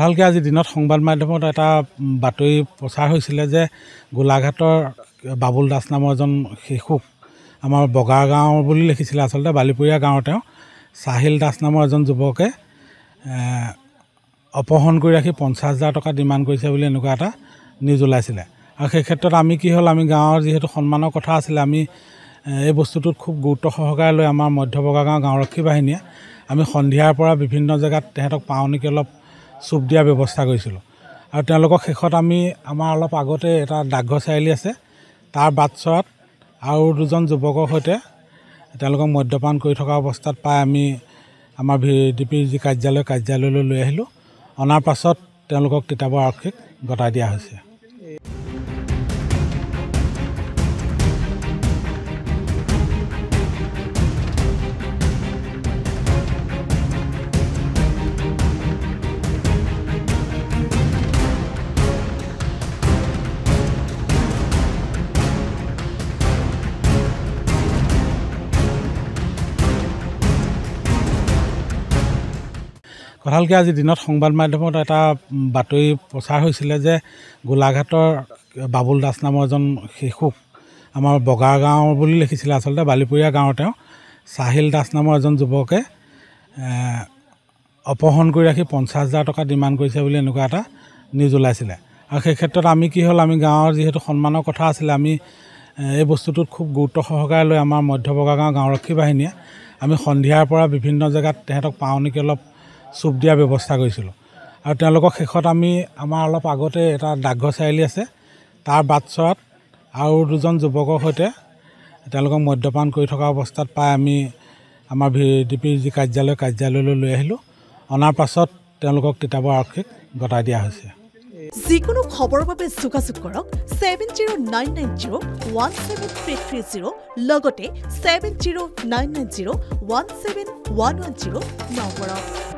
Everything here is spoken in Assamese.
কথালকে আজি দিনত সংবাদ মাধ্যমত এটা বাতৰি প্ৰচাৰ হৈছিলে যে গোলাঘাটৰ বাবুল দাস নামৰ এজন শিশুক আমাৰ বগাৰ গাঁও বুলি লিখিছিলে আচলতে বালিপুৰীয়া গাঁৱৰ তেওঁ সাহিল দাস নামৰ এজন যুৱকে অপহৰণ কৰি ৰাখি 50,000 টকা ডিমাণ্ড কৰিছে বুলি এনেকুৱা এটা নিউজ ওলাইছিলে আৰু সেই ক্ষেত্ৰত আমি কি হ'ল আমি গাঁৱৰ যিহেতু সন্মানৰ কথা আছিলে আমি এই বস্তুটোত খুব গুৰুত্ব সহকাৰে লৈ আমাৰ মধ্য বগা গাঁও গাঁওৰক্ষী বাহিনীয়ে আমি সন্ধিয়াৰ পৰা বিভিন্ন জেগাত তেহেঁতক পাওঁ নেকি অলপ চুপ দিয়াৰ ব্যৱস্থা কৰিছিলোঁ আৰু তেওঁলোকক শেষত আমি আমাৰ অলপ আগতে এটা ডাকঘৰ চাৰিআলি আছে তাৰ বাটচৰাত আৰু দুজন যুৱকৰ সৈতে তেওঁলোকক মদ্যপান কৰি থকা অৱস্থাত পাই আমি আমাৰ VDP যি কাৰ্যালয়লৈ লৈ আহিলোঁ অনাৰ পাছত তেওঁলোকক তিতাবৰ আৰক্ষীক গতাই দিয়া হৈছে কথালকে আজি দিনত সংবাদ মাধ্যমত এটা বাতৰি প্ৰচাৰ হৈছিলে যে গোলাঘাটৰ বাবুল দাস নামৰ এজন শিশুক আমাৰ বগাৰ গাঁও বুলি লিখিছিলে আচলতে বালিপুৰীয়া গাঁৱৰ তেওঁ সাহিল দাস নামৰ এজন যুৱকে অপহৰণ কৰি ৰাখি 50,000 টকা ডিমাণ্ড কৰিছে বুলি এনেকুৱা এটা নিউজ ওলাইছিলে আৰু সেই ক্ষেত্ৰত আমি কি হ'ল আমি গাঁৱৰ যিহেতু সন্মানৰ কথা আছিলে আমি এই বস্তুটোত খুব গুৰুত্ব সহকাৰে লৈ আমাৰ মধ্য বগা গাঁও গাঁওৰক্ষী বাহিনীয়ে আমি সন্ধিয়াৰ পৰা বিভিন্ন জেগাত তেহেঁতক পাওঁ নেকি অলপ চুপ দিয়াৰ ব্যৱস্থা কৰিছিলোঁ আৰু তেওঁলোকক শেষত আমি আমাৰ অলপ আগতে এটা ডাকঘৰ চাৰিআলি আছে তাৰ বাটচৰাত আৰু দুজন যুৱকৰ সৈতে তেওঁলোকক মদ্যপান কৰি থকা অৱস্থাত পাই আমি আমাৰ VDP যি কাৰ্যালয়লৈ লৈ আহিলোঁ অনাৰ পাছত তেওঁলোকক তিতাবৰ আৰক্ষীক গতাই দিয়া হৈছে যিকোনো খবৰৰ বাবে যোগাযোগ কৰক 7099017330 লগতে 7099017110 নম্বৰত